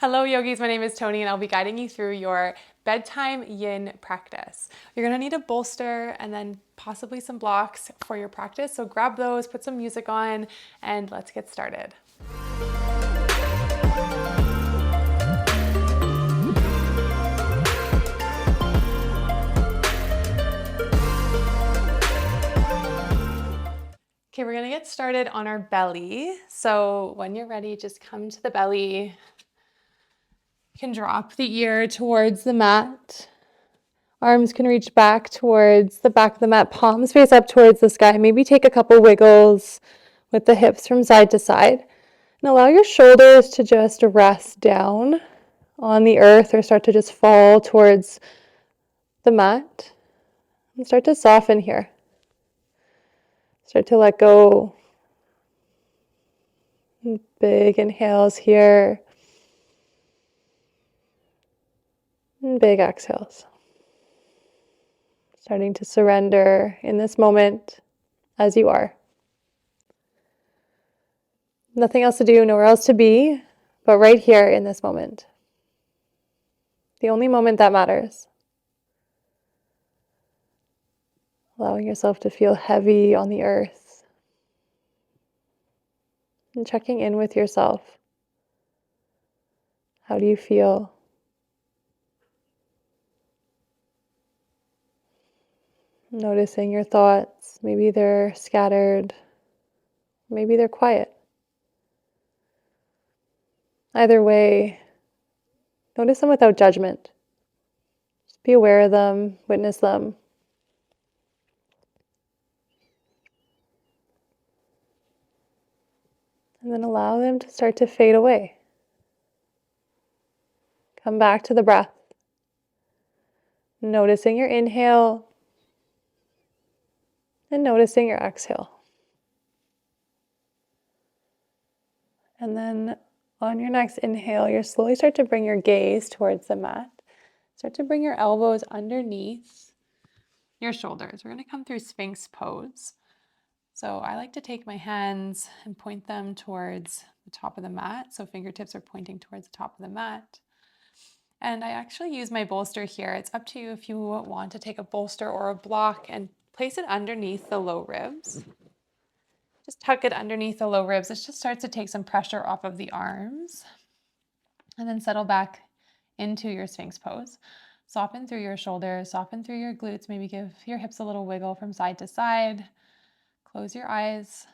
Hello yogis, my name is Toni and I'll be guiding you through your Bedtime Yin practice. You're gonna need a bolster and then possibly some blocks for your practice. So grab those, put some music on, and let's get started. Okay, we're gonna get started on our belly. So when you're ready, just come to the belly. You can drop the ear towards the mat. Arms can reach back towards the back of the mat, palms face up towards the sky. Maybe take a couple wiggles with the hips from side to side. And allow your shoulders to just rest down on the earth or start to just fall towards the mat. And start to soften here. Start to let go. Big inhales here. And big exhales. Starting to surrender in this moment as you are. Nothing else to do, nowhere else to be, but right here in this moment. The only moment that matters. Allowing yourself to feel heavy on the earth. And checking in with yourself. How do you feel? Noticing your thoughts. Maybe they're scattered. Maybe they're quiet. Either way, notice them without judgment. Just be aware of them, witness them. And then allow them to start to fade away. Come back to the breath. Noticing your inhale and noticing your exhale. And then on your next inhale, you slowly start to bring your gaze towards the mat. Start to bring your elbows underneath your shoulders. We're going to come through Sphinx pose. So I like to take my hands and point them towards the top of the mat. So fingertips are pointing towards the top of the mat. And I actually use my bolster here. It's up to you if you want to take a bolster or a block and place it underneath the low ribs. Just tuck it underneath the low ribs. It just starts to take some pressure off of the arms. And then settle back into your Sphinx pose. Soften through your shoulders, soften through your glutes. Maybe give your hips a little wiggle from side to side. Close your eyes.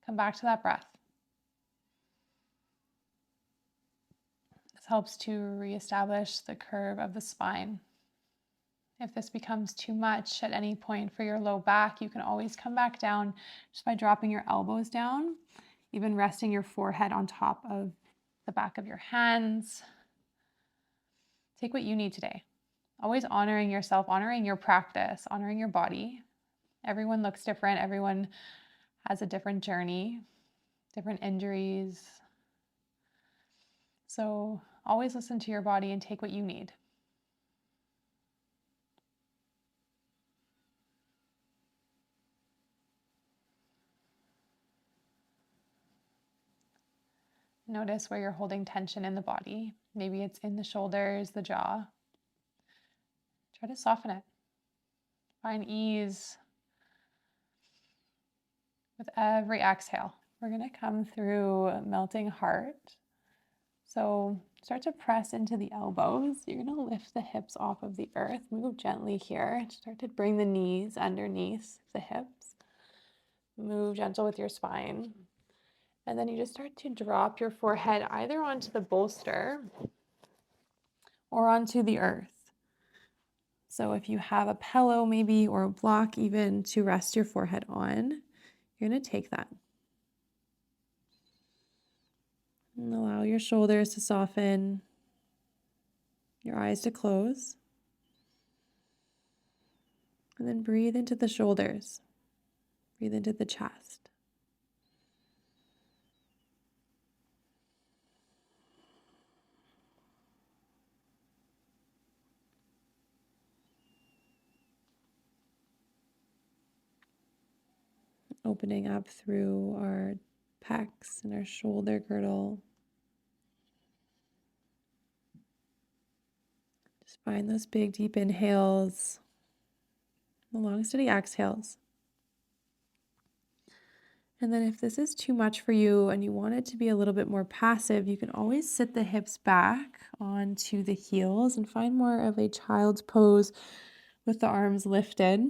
Come back to that breath. This helps to reestablish the curve of the spine. If this becomes too much at any point for your low back, you can always come back down just by dropping your elbows down, even resting your forehead on top of the back of your hands. Take what you need today. Always honoring yourself, honoring your practice, honoring your body. Everyone looks different. Everyone has a different journey, different injuries. So always listen to your body and take what you need. Notice where you're holding tension in the body. Maybe it's in the shoulders, the jaw. Try to soften it. Find ease with every exhale. We're going to come through melting heart. So start to press into the elbows. You're going to lift the hips off of the earth. Move gently here. Start to bring the knees underneath the hips. Move gentle with your spine. And then you just start to drop your forehead either onto the bolster or onto the earth. So if you have a pillow maybe or a block even to rest your forehead on, you're going to take that. And allow your shoulders to soften, your eyes to close. And then breathe into the shoulders. Breathe into the chest. Opening up through our pecs and our shoulder girdle. Just find those big, deep inhales, the long, steady exhales. And then if this is too much for you and you want it to be a little bit more passive, you can always sit the hips back onto the heels and find more of a child's pose with the arms lifted.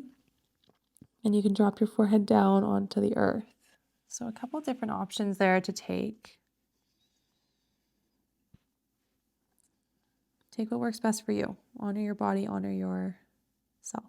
And you can drop your forehead down onto the earth. So a couple different options there to take. Take what works best for you. Honor your body, honor yourself.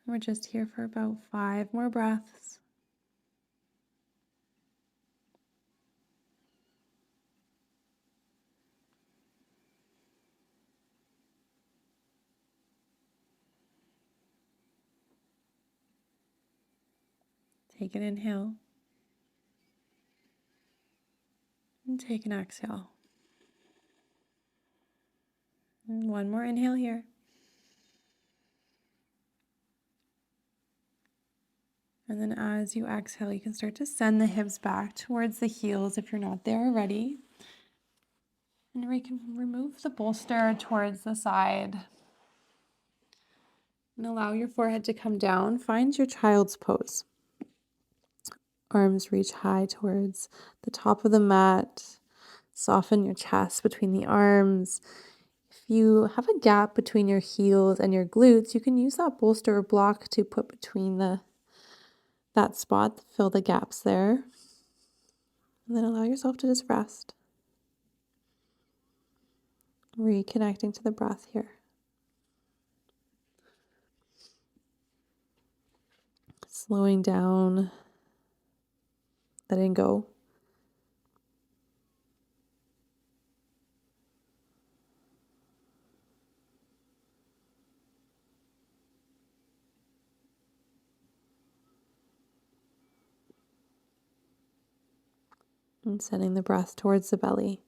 We're just here for about 5 more breaths. Take an inhale and take an exhale. And one more inhale here. And then as you exhale, you can start to send the hips back towards the heels if you're not there already. And we can remove the bolster towards the side and allow your forehead to come down. Find your child's pose. Arms reach high towards the top of the mat. Soften your chest between the arms. If you have a gap between your heels and your glutes, you can use that bolster or block to put between that spot, fill the gaps there. And then allow yourself to just rest. Reconnecting to the breath here. Slowing down, letting go. And sending the breath towards the belly.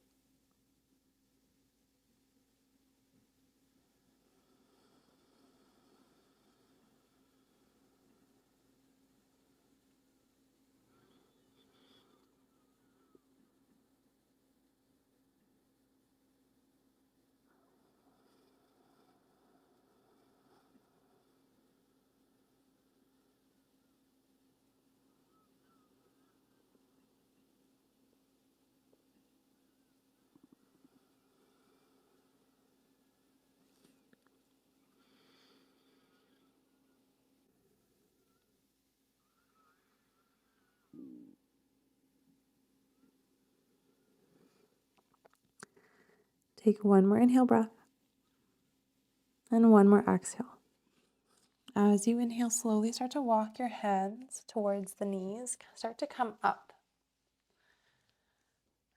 Take one more inhale breath and one more exhale. As you inhale, slowly start to walk your hands towards the knees. Start to come up.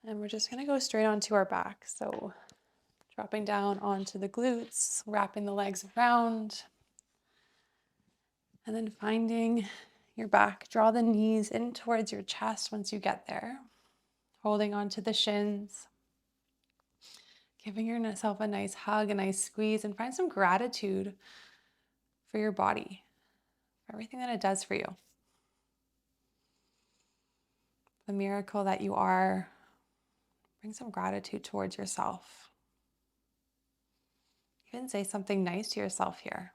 And we're just going to go straight onto our back. So dropping down onto the glutes, wrapping the legs around, and then finding your back. Draw the knees in towards your chest once you get there. Holding onto the shins. Giving yourself a nice hug, a nice squeeze, and find some gratitude for your body, for everything that it does for you. The miracle that you are. Bring some gratitude towards yourself. Even say something nice to yourself here.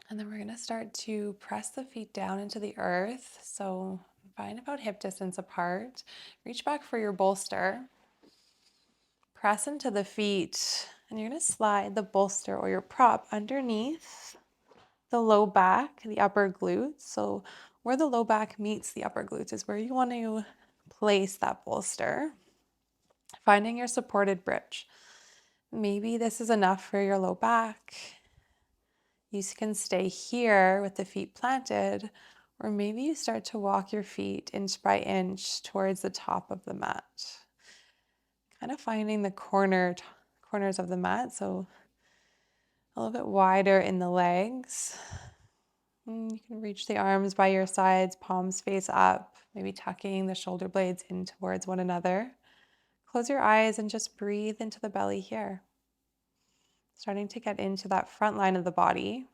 And then we're going to start to press the feet down into the earth. So find about hip distance apart. Reach back for your bolster. Press into the feet. And you're going to slide the bolster or your prop underneath the low back, the upper glutes. So where the low back meets the upper glutes is where you want to place that bolster, finding your supported bridge. Maybe this is enough for your low back. You can stay here with the feet planted, or maybe you start to walk your feet inch by inch towards the top of the mat. Kind of finding the corners of the mat, so a little bit wider in the legs. And you can reach the arms by your sides, palms face up, maybe tucking the shoulder blades in towards one another. Close your eyes and just breathe into the belly here. Starting to get into that front line of the body,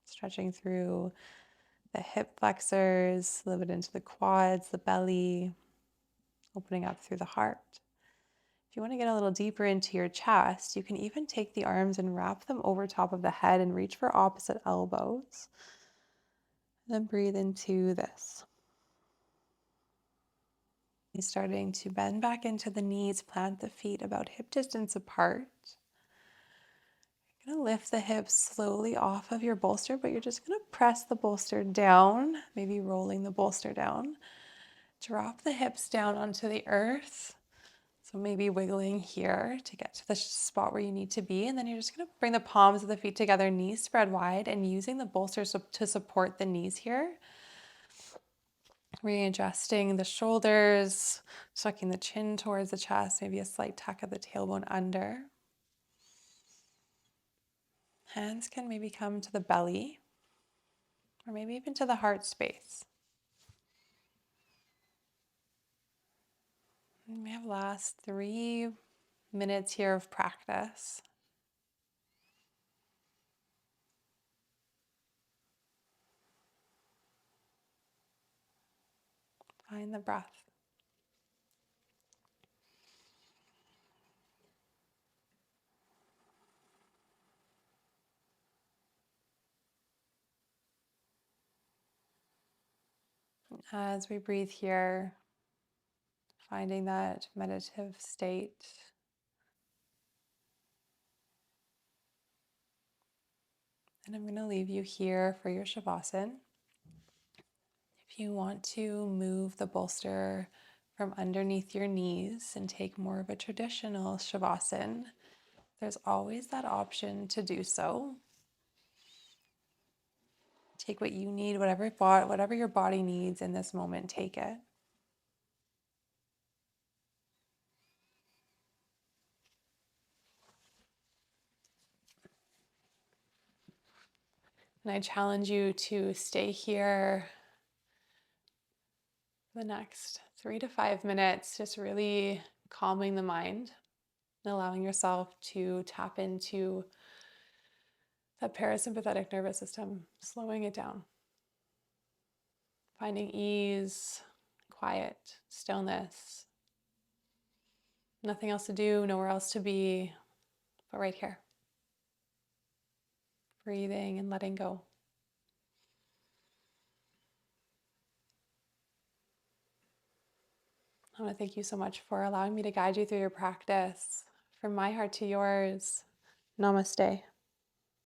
stretching through the hip flexors, a little bit into the quads, the belly, opening up through the heart. If you want to get a little deeper into your chest, you can even take the arms and wrap them over top of the head and reach for opposite elbows. And then breathe into this. You're starting to bend back into the knees, plant the feet about hip distance apart. You're going to lift the hips slowly off of your bolster, but you're just going to press the bolster down, maybe rolling the bolster down. Drop the hips down onto the earth. So maybe wiggling here to get to the spot where you need to be. And then you're just going to bring the palms of the feet together, knees spread wide, and using the bolster to support the knees here. Readjusting the shoulders, sucking the chin towards the chest, maybe a slight tuck of the tailbone under. Hands can maybe come to the belly, or maybe even to the heart space. And we have last 3 minutes here of practice. Find the breath. As we breathe here, finding that meditative state. And I'm going to leave you here for your Shavasana. If you want to move the bolster from underneath your knees and take more of a traditional Shavasana, there's always that option to do so. Take what you need, whatever your body needs in this moment, take it. And I challenge you to stay here for the next 3 to 5 minutes, just really calming the mind and allowing yourself to tap into that parasympathetic nervous system, slowing it down. Finding ease, quiet, stillness. Nothing else to do, nowhere else to be, but right here. Breathing and letting go. I want to thank you so much for allowing me to guide you through your practice. From my heart to yours, namaste.